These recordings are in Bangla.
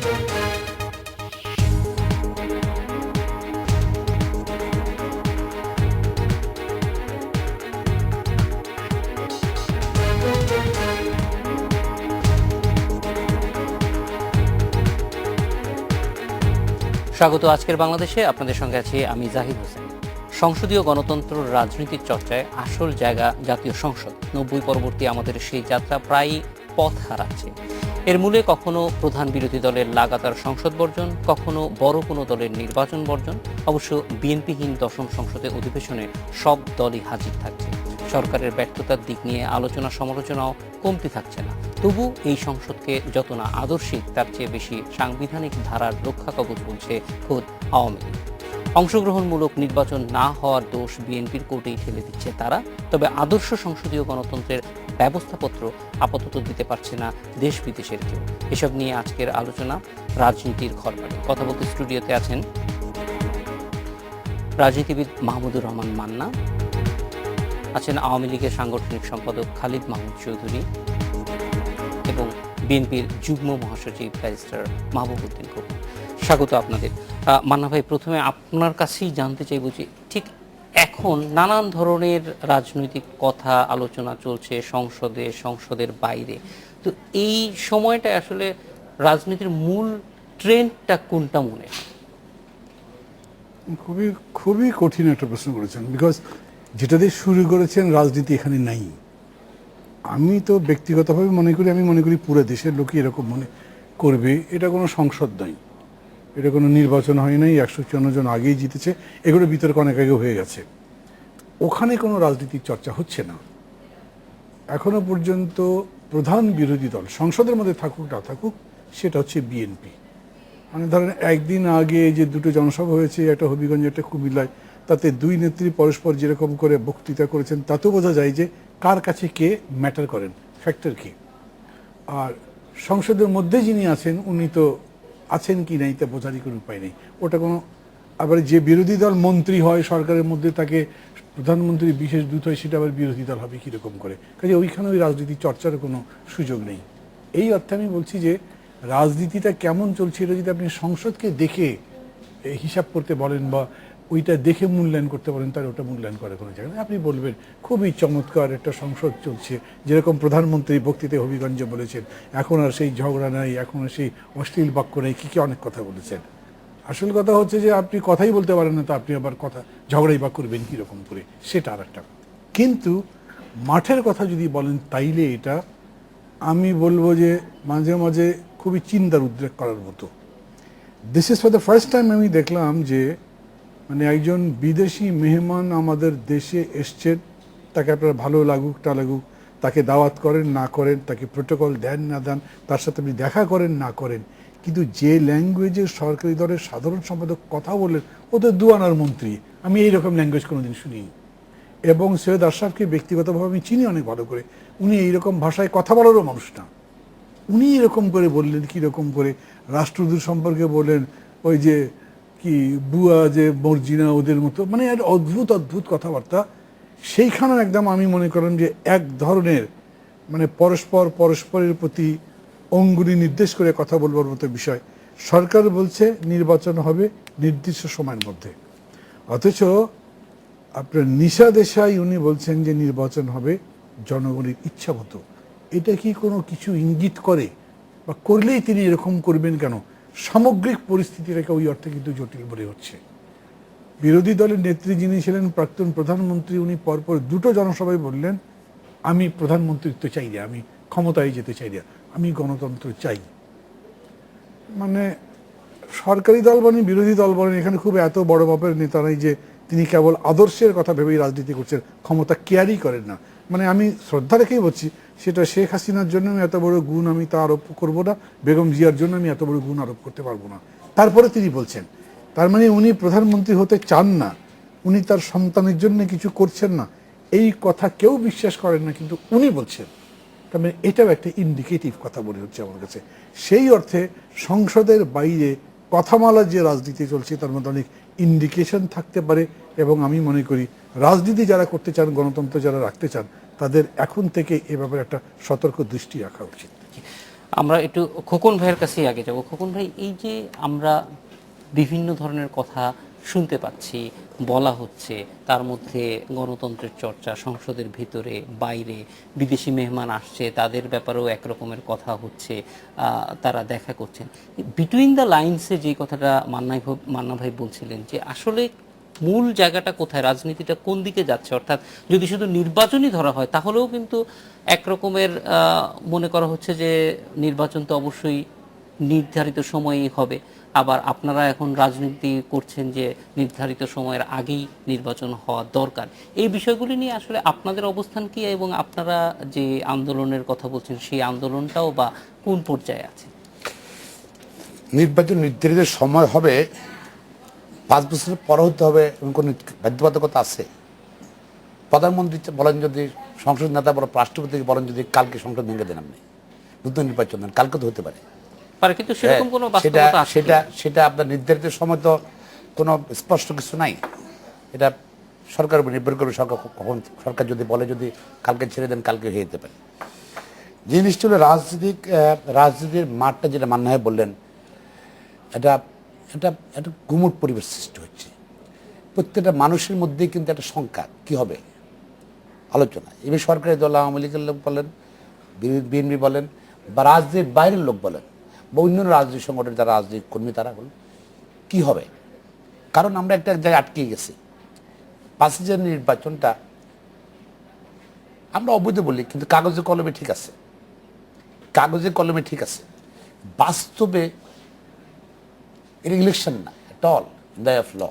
স্বাগত আজকের বাংলাদেশে। আপনাদের সঙ্গে আছি আমি জাহিদ হোসেন। সংসদীয় গণতন্ত্র রাজনৈতিক চর্চায় আসল জায়গা জাতীয় সংসদ। 90 পরবর্তী আমাদের সেই যাত্রা প্রায় পথ হারাচ্ছে। এর মূলে কখনো প্রধান বিরোধী দলের লাগাতার সংসদ বর্জন, কখনো বড় কোনো দলের নির্বাচন বর্জন। অবশ্য বিএনপিহীন দশম সংসদে অধিবেশনে সব দলই হাজির থাকছে। সরকারের ব্যর্থতার দিক নিয়ে আলোচনা সমালোচনাও কমতি থাকছে না। তবু এই সংসদকে যত না আদর্শিক, তার চেয়ে বেশি সাংবিধানিক ধারার রক্ষা কবচ বলছে খোদ আওয়ামী লীগ। অংশগ্রহণমূলক নির্বাচন না হওয়ার দোষ বিএনপির কোর্টেই ঠেলে দিচ্ছে তারা। তবে আদর্শ সংসদীয় গণতন্ত্রের ব্যবস্থাপত্র আপাতত দিতে পারছে না দেশ বিদেশের কেউ। এসব নিয়ে আজকের আলোচনা রাজনীতির ঘরবাড়ি। কথা বলতে স্টুডিওতে আছেন রাজনীতিবিদ মাহমুদুর রহমান মান্না, আছেন আওয়ামী লীগের সাংগঠনিক সম্পাদক খালিদ মাহমুদ চৌধুরী এবং বিএনপির যুগ্ম মহাসচিব ব্যারিস্টার মাহবুব উদ্দিন খোকন। স্বাগত আপনাদের। মান্না ভাই, প্রথমে আপনার কাছেই জানতে চাইব যে ঠিক এখন নানান ধরনের রাজনৈতিক কথা আলোচনা চলছে সংসদে, সংসদের বাইরে। তো এই সময়টা আসলে রাজনীতির মূল ট্রেন্ডটা কোনটা মনে হয়? খুবই খুবই কঠিন একটা প্রশ্ন করেছেন, বিকজ যেটা দিয়ে শুরু করেছেন রাজনীতি এখানে নাই। আমি তো ব্যক্তিগতভাবে মনে করি পুরো দেশের লোকই এরকম মনে করবে। এটা কোনো সংসদ নয়, এটা কোনো নির্বাচন হয় নাই, 154 জন আগেই জিতেছে, এগুলো বিতর্ক অনেক আগে হয়ে গেছে। ওখানে কোনো রাজনীতিক চর্চা হচ্ছে না এখনো পর্যন্ত। প্রধান বিরোধী দল সংসদের মধ্যে থাকুক না থাকুক, সেটা হচ্ছে বিএনপি। মানে ধরেন একদিন আগে যে দুটো জনসভা হয়েছে, একটা হবিগঞ্জে একটা কুমিল্লায়, তাতে দুই নেত্রী পরস্পর যেরকম করে বক্তৃতা করেছেন, তাতেও বোঝা যায় যে কার কাছে কে ম্যাটার করেন, ফ্যাক্টর কে। আর সংসদের মধ্যে যিনি আছেন উনি তো আছেন কি নাই তা বোঝারই কোনো উপায় নেই। ওটা কোনো, আবার যে বিরোধী দল মন্ত্রী হয় সরকারের মধ্যে, তাকে প্রধানমন্ত্রী বিশেষ দূত হয়, সেটা আবার বিরোধী দল হবে কীরকম করে। কাজে ওইখানে ওই রাজনীতি চর্চার কোনো সুযোগ নেই। এই অর্থে আমি বলছি যে রাজনীতিটা কেমন চলছে এটা যদি আপনি সংসদকে দেখে হিসাব করতে বলেন বা ওইটা দেখে মূল্যায়ন করতে বলেন, তার ওটা মূল্যায়ন করার কোনো জায়গা নেই। আপনি বলবেন খুবই চমৎকার একটা সংসদ চলছে, যেরকম প্রধানমন্ত্রী বক্তৃতায় হবিগঞ্জে বলেছেন, এখন আর সেই ঝগড়া নাই, এখন আর সেই অশ্লীল বাক্য নেই, কী অনেক কথা বলেছেন। আসল কথা হচ্ছে যে আপনি কথাই বলতে পারেন না, তা আপনি আবার কথা ঝগড়াই বা করবেন কীরকম করে, সেটা আর একটা। কিন্তু মাঠের কথা যদি বলেন তাইলে এটা আমি বলবো যে মাঝে মাঝে খুবই চিন্তার উদ্রেক করার মতো। This is for the first time আমি দেখলাম যে মানে একজন বিদেশি মেহমান আমাদের দেশে এসছেন, তাকে আপনার ভালো লাগুক টা লাগুক, তাকে দাওয়াত করেন না করেন, তাকে প্রোটোকল দেন না দেন, তার সাথে আপনি দেখা করেন না করেন, কিন্তু যে ল্যাঙ্গুয়েজে সরকারি দলের সাধারণ সম্পাদক কথা বললেন, ও তো দুয়ানার মন্ত্রী। আমি এইরকম ল্যাঙ্গুয়েজ কোনোদিন শুনিনি। এবং সৈয়দ আশরাফকে ব্যক্তিগতভাবে আমি চিনি অনেক ভালো করে। উনি এইরকম ভাষায় কথা বলারও মানুষ না। উনি এরকম করে বললেন, কীরকম করে রাষ্ট্রদূত সম্পর্কে বললেন, ওই যে কি বুয়া যে মর্জিনা ওদের মতো, মানে একটা অদ্ভুত অদ্ভুত কথাবার্তা। সেইখানেও একদম আমি মনে করেন যে এক ধরনের মানে পরস্পরের প্রতি অঙ্গুলি নির্দেশ করে কথা বলবার মতো বিষয়। সরকার বলছে নির্বাচন হবে নির্দিষ্ট সময়ের মধ্যে, অথচ আপনার নিশা দেশাই উনি বলছেন যে নির্বাচন হবে জনগণের ইচ্ছা মতো। এটা কি কোনো কিছু ইঙ্গিত করে, বা করলেই তিনি এরকম করবেন কেন? সামগ্রিক পরিস্থিতিটাকে ওই অর্থে কিন্তু জটিল বলে হচ্ছে। বিরোধী দলের নেত্রী যিনি ছিলেন প্রাক্তন প্রধানমন্ত্রী, উনি পরপর দুটো জনসভায় বললেন আমি প্রধানমন্ত্রিত্ব চাই না, আমি ক্ষমতায় যেতে চাই না, আমি গণতন্ত্র চাই। মানে সরকারি দল বলেন বিরোধী দল বলেন, এখানে খুব এত বড় মাপের নেতা নাই যে তিনি কেবল আদর্শের কথা ভেবেই রাজনীতি করছেন, ক্ষমতা কেয়ারই করেন না। মানে আমি শ্রদ্ধা রেখেই বলছি, সেটা শেখ হাসিনার জন্য আমি এত বড় গুণ আমি তা আরোপ করব না, বেগম জিয়ার জন্য আমি এত বড় গুণ আরোপ করতে পারবো না। তারপরে তিনি বলছেন, তার মানে উনি প্রধানমন্ত্রী হতে চান না, উনি তার সন্তানের জন্য কিছু করছেন না। এই কথা কেউ বিশ্বাস করেন না, কিন্তু উনি বলছেন। তার মানে এটাও একটা ইন্ডিকেটিভ কথা মনে হচ্ছে আমার কাছে। সেই অর্থে সংসদের বাইরে কথামালার যে রাজনীতি চলছে, তার মধ্যে অনেক ইন্ডিকেশন থাকতে পারে। এবং আমি মনে করি রাজনীতি যারা করতে চান, গণতন্ত্র যারা রাখতে চান, তাদের এখন থেকে এ ব্যাপারে একটা সতর্ক দৃষ্টি রাখা উচিত। আমরা একটু খোকন ভাইয়ের কাছেই আগে যাব। খোকন ভাই, এই যে আমরা বিভিন্ন ধরনের কথা শুনতে পাচ্ছি, বলা হচ্ছে, তার মধ্যে গণতন্ত্রের চর্চা সংসদের ভিতরে বাইরে, বিদেশি মেহমান আসছে তাদের ব্যাপারেও একরকমের কথা হচ্ছে, তারা দেখা করছেন। বিটুইন দ্য লাইনসে যে কথাটা মান্না ভাই বলছিলেন যে আসলে মূল জায়গাটা কোথায়, রাজনীতিটা কোন দিকে যাচ্ছে, অর্থাৎ যদি শুধু নির্বাচনই ধরা হয় তাহলেও কিন্তু একরকমের মনে করা হচ্ছে যে নির্বাচন তো অবশ্যই নির্ধারিত সময়েই হবে, আবার আপনারা এখন রাজনীতি করছেন যে নির্ধারিত সময়ের আগেই নির্বাচন হওয়া দরকার। এই বিষয়গুলি নিয়ে আসলে আপনাদের অবস্থান কি, এবং আপনারা যে আন্দোলনের কথা বলছেন সেই আন্দোলনটাও বা কোন পর্যায়ে আছে? নির্বাচন নির্ধারিত সময় হবে, 5 বছরের পর হতে হবে এমন কোনো বাধ্যবাধকতা আছে? প্রধানমন্ত্রী বলেন, যদি সংসদ নেতা বলেন, রাষ্ট্রপতি বলেন যদি কালকে সংসদ ভেঙে দেন আপনি, নতুন নির্বাচন দেন, কালকে তো হতে পারে। পারে, কিন্তু সেরকম কোনো সেটা বাস্তবতা আছে সেটা কি? সেটা আপনার নির্ধারিত সময় তো কোনো স্পষ্ট কিছু নাই। এটা সরকারের উপর নির্ভর করবে, সরকার কখন, সরকার যদি বলে যদি কালকে ছেড়ে দেন কালকে হয়ে যেতে পারে। জিনিসটা হলো রাজনীতির মাঠটা, যেটা মান্না হয় বললেন, এটা এটা একটা গুমুট পরিবেশ সৃষ্টি হচ্ছে। প্রত্যেকটা মানুষের মধ্যেই কিন্তু একটা শঙ্কা কি হবে আলোচনা। এবার সরকারি দল আওয়ামী লীগের লোক বলেন, বিএনপি বলেন, বা রাজনীতির বাইরের লোক বলেন, বা অন্যান্য রাজনৈতিক সংগঠনের যারা রাজনৈতিক কর্মী তারা বলেন কি হবে। কারণ আমরা একটা জায়গায় আটকে গেছি। 5 জানুয়ারি নির্বাচনটা আমরা অবৈধ বলি, কিন্তু কাগজে কলমে ঠিক আছে, কাগজে কলমে ঠিক আছে, বাস্তবে এটা ইলেকশন না at all in the of law.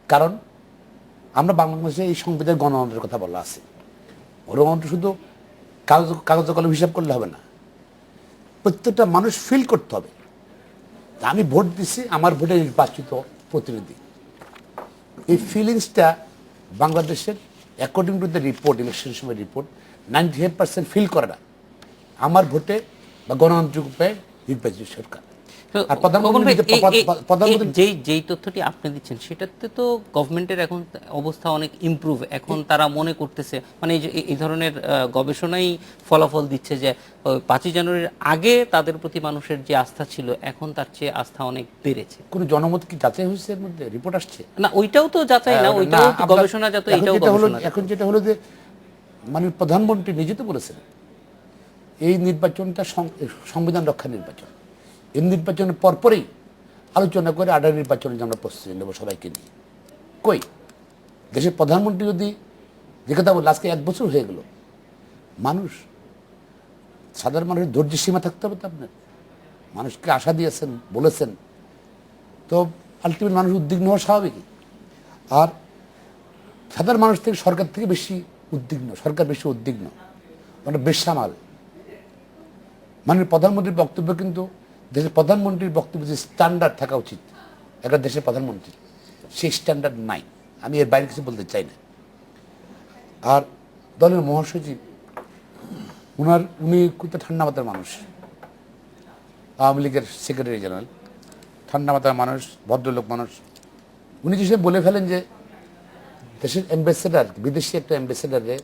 কারণ আমরা বাংলাদেশে এই সংবিধান গণতন্ত্রের কথা বলা আছে। গণতন্ত্র শুধু কাগজে কলম হিসাব করলে হবে না, প্রত্যেকটা মানুষ ফিল করতে হবে আমি ভোট দিছি, আমার ভোটে নির্বাচিত প্রতিনিধি। এই ফিলিংসটা বাংলাদেশের অ্যাকর্ডিং টু দ্য রিপোর্ট, ইলেকশনের সময় রিপোর্ট, 98% ফিল করে না আমার ভোটে বা গণতান্ত্রিক উপায়ে নির্বাচিত সরকার। আর প্রধানমন্ত্রী যেই তথ্যটি আপনি দিচ্ছেন সেটাতে তো গভর্নমেন্টের এখন অবস্থা অনেক ইমপ্রুভ। এখন তারা মনে করতেছে, মানে এই ধরনের গবেষণাই ফলাফল দিচ্ছে যে 5 জানুয়ারির আগে তাদের প্রতি মানুষের যে আস্থা ছিল এখন তার চেয়ে আস্থা অনেক বেড়েছে। কোনো জনমত কি যাচাই হয়েছে এর মধ্যে? রিপোর্ট আসছে না, ওইটাও তো যাচাই না, ওইটাও গবেষণা, যাতে এটাও গবেষণা। এখন যেটা হলো যে মানে প্রধানমন্ত্রী নিজে তো বলেছেন এই নির্বাচনটা সংবিধান রক্ষা নির্বাচন। এই নির্বাচনের পরপরই আলোচনা করে আডার নির্বাচনে আমরা প্রস্তুতি নেব সবাইকে নিয়ে। কই দেশের প্রধানমন্ত্রী যদি যে কথা বলল, আজকে 1 বছর হয়ে গেল, মানুষ, সাধারণ মানুষের ধৈর্যের সীমা থাকতে হবে তো আপনার। মানুষকে আশা দিয়েছেন, বলেছেন, তো আলটিমেট মানুষ উদ্বিগ্ন হওয়া স্বাভাবিক। আর সাধারণ মানুষ থেকে সরকার থেকে বেশি উদ্বিগ্ন, সরকার বেশি উদ্বিগ্ন, মানে বেসামাল। মানে প্রধানমন্ত্রীর বক্তব্য, কিন্তু দেশের প্রধানমন্ত্রীর বক্তব্য যে স্ট্যান্ডার্ড থাকা উচিত একটা দেশের প্রধানমন্ত্রী, সেই স্ট্যান্ডার্ড নাই। আমি এর বাইরে কিছু বলতে চাই না। আর দলের মহাসচিব উনি খুব ঠান্ডা মাথার মানুষ, আওয়ামী লীগের সেক্রেটারি জেনারেল, ঠান্ডা মাথার মানুষ, ভদ্রলোক মানুষ। উনি যে বলে ফেলেন যে দেশের অ্যাম্বাসেডার, বিদেশি একটা অ্যাম্বাসেডারে,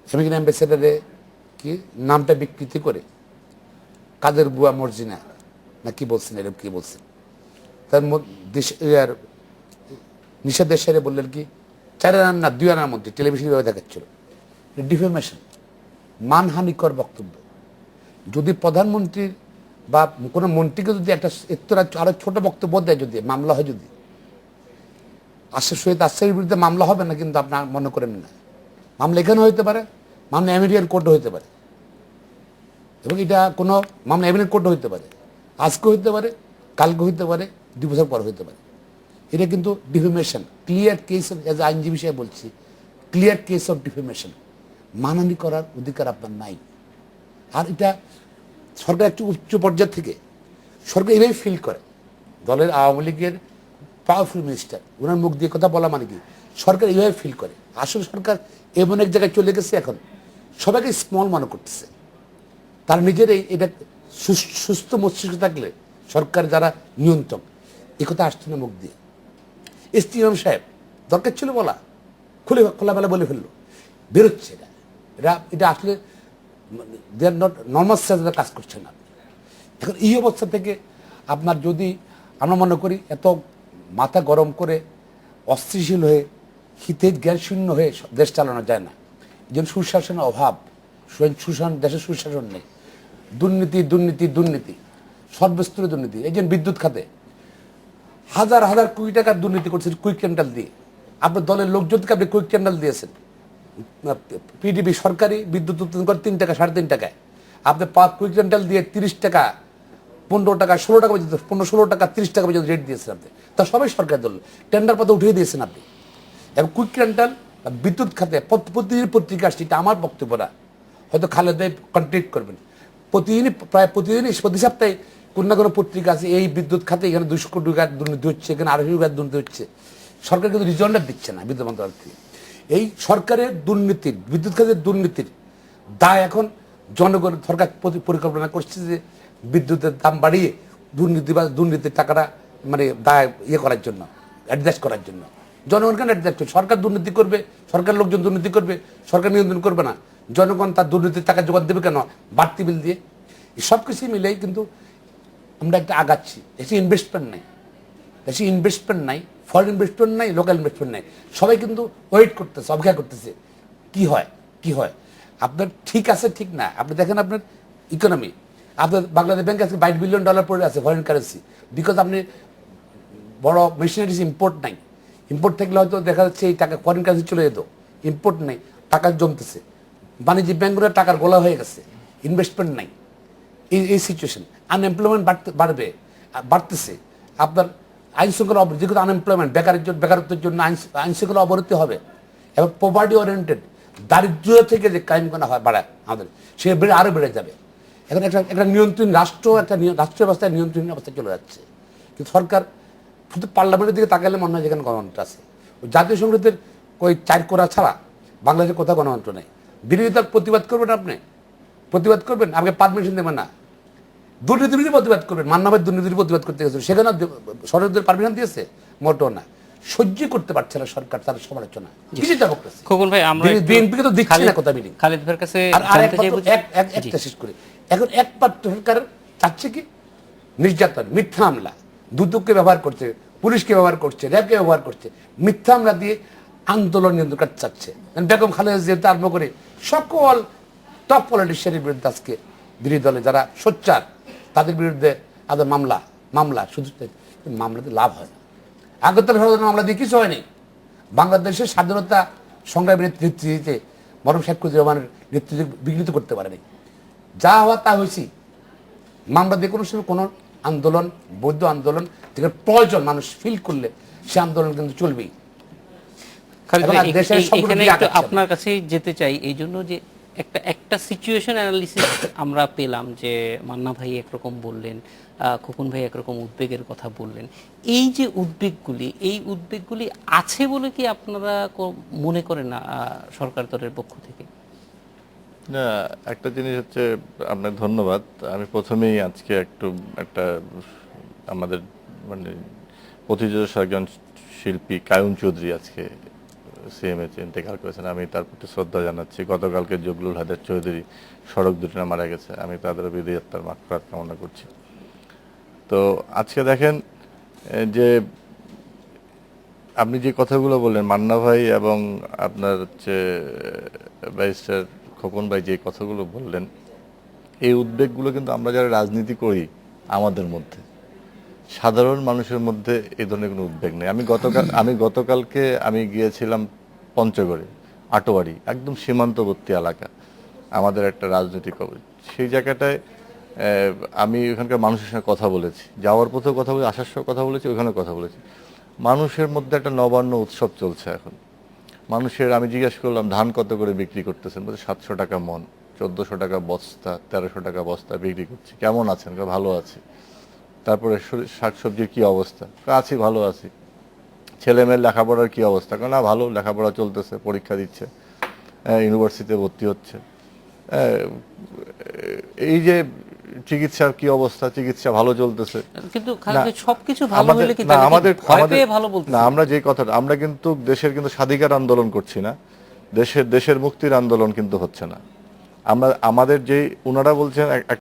আমেরিকান অ্যাম্বাসেডারে কি নামটা বিকৃতি করে কাদের বুয়া মর্জিনা না কি বলছেন, এরকম কি বলছেন, তার নিশা দেশারে বললেন কি 4 আনার না 2 আনার মধ্যে টেলিভিশন ভাবে দেখাচ্ছিল। ডিফেমেশন, মানহানিকর বক্তব্য। যদি প্রধানমন্ত্রীর বা কোনো মন্ত্রীকে যদি একটা আরো ছোট বক্তব্য দেয়, যদি মামলা হয়, যদি শহীদ আশ্রয়ের বিরুদ্ধে মামলা হবে না, কিন্তু আপনার মনে করেন না, মামলা এখানে হইতে পারে, মামলা আমেরিকান কোর্টে হইতে পারে, এবং এটা কোনো মামলা আমেরিকান কোর্টে হইতে পারে, আজকে হইতে পারে, কালকে হইতে পারে, 2 বছর পর হইতে পারে। এটা কিন্তু defamation, clear case of, as আইনজীবী হিসেবে বলছি, ক্লিয়ার কেস অফ ডিফেমেশন। মানহানি করার অধিকার আপনার নাই। আর এটা সরকার একটু উচ্চ পর্যায় থেকে সরকার এভাবে ফিল করে। দলের আওয়ামী লীগের পাওয়ারফুল মিনিস্টার, ওনার মুখ দিয়ে কথা বলা মানে কি সরকার এইভাবে ফিল করে। আসলে সরকার এমন এক জায়গায় চলে গেছে, এখন সবাইকে স্মল মনে করতেছে। তার নিজেরাই এটা সুস্থ মস্তিষ্ক থাকলে সরকার যারা নিয়ন্ত্রক, এ কথা আসছে না মুখ দিয়ে। এসটিএম সাহেব দরকার ছিল বলা, খোলামেলা বলে ফেললো, বেরোচ্ছে এটা। এটা আসলে দে আর নট নর্মাল সেন্সে কাজ করছে না। এখন এই অবস্থা থেকে আপনার যদি আমরা মনে করি এত মাথা গরম করে অস্থিতিশীল হয়ে হিতের জ্ঞান শূন্য হয়ে দেশ চালানো যায় না। এই জন্য সুশাসনের অভাব, সুশাসন, দেশের সুশাসন নেই, দুর্নীতি দুর্নীতি দুর্নীতি, সর্বস্তরে দুর্নীতি। এই জন্য বিদ্যুৎ খাতে হাজার হাজার কোটি টাকার দুর্নীতি করছেন কুইক ক্যান্ডাল দিয়ে। আপনার দলের লোকজনকে আপনি কুইক ক্যান্ডাল দিয়েছেন। পিডিবি সরকারি বিদ্যুৎ উৎপাদন করে 3 টাকা 3.5 টাকায়, আপনি কুইক ক্যান্ডাল দিয়ে 30 টাকা 15 টাকা 16 টাকা পর্যন্ত 15-16 টাকা 30 টাকা পর্যন্ত রেট দিয়েছেন আপনি। তা সবাই সরকার দল টেন্ডার পথে উঠিয়ে দিয়েছেন আপনি। এবং কুইক ক্যান্ডাল বিদ্যুৎ খাতে প্রতিদিন পত্রিকা আসছে, এটা আমার বক্তব্য না, হয়তো খালেদাই কন্ট্রিক্ট করবেন। প্রতিদিনই প্রায় প্রতিদিনই প্রতি সপ্তাহে কোনো না কোনো পত্রিকা আছে এই বিদ্যুৎ খাতে এখানে 200 কোটি টাকার দুর্নীতি হচ্ছে, এখানে 250 কোটি টাকার দুর্নীতি হচ্ছে। সরকার কিন্তু রিজন্ডার দিচ্ছে না বিদ্যুৎ মন্ত্রণালয় থেকে। এই সরকারের দুর্নীতির, বিদ্যুৎ খাতের দুর্নীতির দায় এখন জনগণ, সরকার পরিকল্পনা করছে যে বিদ্যুতের দাম বাড়িয়ে দুর্নীতির টাকাটা মানে দায় করার জন্য, অ্যাডজাস্ট করার জন্য। জনগণ কেন অ্যাডজাস্ট করবে? সরকার দুর্নীতি করবে, সরকার লোকজন দুর্নীতি করবে, সরকার নিয়ন্ত্রণ করবে না। জনগণ তার দুর্নীতির টাকা জোগাড় দেবে কেন? বাড়তি বিল দিয়ে। সব কিছুই মিলেই কিন্তু আমরা একটা আগাচ্ছি। দেশে ইনভেস্টমেন্ট নাই, দেশে ইনভেস্টমেন্ট নাই, ফরেন ইনভেস্টমেন্ট নাই, লোকাল ইনভেস্টমেন্ট নাই। সবাই কিন্তু ওয়েট করতেছে, অপেক্ষা করতেছে কি হয় কি হয়। আপনার ঠিক আছে ঠিক না, আপনি দেখেন আপনার ইকোনমি, আপনার বাংলাদেশ ব্যাংক আজকে $22 বিলিয়ন পড়ে আছে ফরেন কারেন্সি, বিকজ আপনি বড় মেশিনারিজ ইম্পোর্ট নাই। ইম্পোর্ট থাকলে হয়তো দেখা যাচ্ছে এই টাকা ফরেন কারেন্সি চলে যেত, ইম্পোর্ট নেই, টাকা জমতেছে, বাণিজ্যিক ব্যাংকগুলো টাকার গোলা হয়ে গেছে, ইনভেস্টমেন্ট নাই। এই সিচুয়েশন, আনএমপ্লয়মেন্ট বাড়বে, বাড়তেছে। আপনার আইন শৃঙ্খলা যেহেতু আনএমপ্লয়মেন্ট, বেকারত্বের জন্য আইন শৃঙ্খলা অবনতি হবে এবং পভার্টি ওরিয়েন্টেড, দারিদ্র থেকে যে ক্রাইম করা হয় বাড়ায় আমাদের, সে আরও বেড়ে যাবে। এখন একটা নিয়ন্ত্রণ রাষ্ট্র, একটা রাষ্ট্র ব্যবস্থায় নিয়ন্ত্রণ অবস্থায় চলে যাচ্ছে। কিন্তু সরকার শুধু পার্লামেন্টের দিকে তাকালে মনে হয় যেখানে গণতন্ত্র আছে। জাতীয় সংসদের ওই 4 কোণা ছাড়া বাংলাদেশের কোথাও গণতন্ত্র নেই। বিরোধিতার প্রতিবাদ করবেন, আপনি প্রতিবাদ করবেন, আমাকে পারমিশন দেবেন না। দুর্নীতির প্রতিবাদ করবেন, মান্নাবের দুর্নীতির প্রতিবাদ করতে গেছে, সেখানে সরকারের পারমিশন দিয়েছে? মোটেও না। সহ্য করতে পারছে না সরকার তার সমালোচনা। কিছুটা করতেছে খোকন ভাই, আমরা বিএনপিকে তো দিচ্ছি না কথা মিলি। খালেদ ভাইয়ের কাছে একটা শেষ করে, এখন একমাত্র সরকার চাচ্ছে কি? নির্যাতন, মিথ্যা হামলা, দুদককে ব্যবহার করছে, পুলিশকে ব্যবহার করছে, র্যাবকে ব্যবহার করছে, মিথ্যা হামলা দিয়ে আন্দোলন নিয়ন্ত্রণ করতে চাচ্ছে। বেগম খালেদা জিয়া আরম্ভ করে সকল টপ পলিটিশিয়ানের বিরুদ্ধে আজকে বিরোধী দলে যারা সোচ্চার তাদের বিরুদ্ধে আদৌ মামলা শুধু মামলাতে লাভ হয় না। আগরতলা ষড়যন্ত্র মামলা দিয়ে কিছু হয়নি। বাংলাদেশের স্বাধীনতা সংগ্রামের নেতৃত্বে মরম শেখ মুজিবুর রহমানের নেতৃত্বে বিঘ্নিত করতে পারেনি। যা হওয়া তা হয়েছি। মামলা দিয়ে কোনো সময় কোনো আন্দোলন, বৈধ আন্দোলন থেকে প্রয়োজন মানুষ ফিল করলে সে আন্দোলন কিন্তু চলবেই। এখানে আপনার কাছে যেতে চাই এই জন্য যে একটা সিচুয়েশন অ্যানালিসিস আমরা পেলাম যে মান্না ভাই একরকম বললেন, খোকন ভাই একরকম উদ্বেগের কথা বললেন। এই যে উদ্বেগগুলি আছে বলে কি আপনারা মনে করেন না সরকার দলের পক্ষ থেকে? না, একটা জিনিস হচ্ছে, আপনাকে ধন্যবাদ। আমি প্রথমেই আজকে একটা আমাদের মানে প্রতিযোগিতা একজন শিল্পী কায়ুম চৌধুরী আজকে সিএমএ ইন্তেকাল করেছেন। আমি তার প্রতি শ্রদ্ধা জানাচ্ছি। গতকালকে জবলুল হায়দার চৌধুরী সড়ক দুর্ঘটনায় মারা গেছে, আমি তাদের বিদেয়াত্মার মাগফিরাত কামনা করছি। তো আজকে দেখেন যে আপনি যে কথাগুলো বললেন, মান্না ভাই এবং আপনার হচ্ছে ব্যারিস্টার খোকন ভাই যে কথাগুলো বললেন, এই উদ্বেগগুলো কিন্তু আমরা যারা রাজনীতি করি আমাদের মধ্যে, সাধারণ মানুষের মধ্যে এই ধরনের কোনো উদ্বেগ নেই। আমি গতকালকে আমি গিয়েছিলাম পঞ্চগড়ে, আটোয়ারি, একদম সীমান্তবর্তী এলাকা, আমাদের একটা রাজনৈতিক সেই জায়গাটায় আমি ওখানকার মানুষের সঙ্গে কথা বলেছি, যাওয়ার পথেও কথা বলেছি, আসার সময় কথা বলেছি, ওখানেও কথা বলেছি। মানুষের মধ্যে একটা নবান্ন উৎসব চলছে এখন। মানুষের, আমি জিজ্ঞেস করলাম ধান কত করে বিক্রি করতেছেন, বলছে 700 টাকা মন, 1400 টাকা বস্তা, 1300 টাকা বস্তা বিক্রি করছি। কেমন আছেন? ভালো আছি। তারপরে শাকসবজির কি অবস্থা? আছি, ভালো আছি। ছেলে মেয়ের লেখাপড়ার কি অবস্থা? না, ভালো, লেখাপড়া চলতেছে, পরীক্ষা দিচ্ছে, ইউনিভার্সিটিতে ভর্তি হচ্ছে। এই যে চিকিৎসার কি অবস্থা? চিকিৎসা ভালো চলতেছে। কিন্তু সবকিছু ভালো হলে কি আমাদের ভালো বলতে না, আমরা যে কথাটা, আমরা কিন্তু দেশের কিন্তু স্বাধিকার আন্দোলন করছি না, দেশের মুক্তির আন্দোলন কিন্তু হচ্ছে না। আমরা আমাদের যে ওনারা বলছেন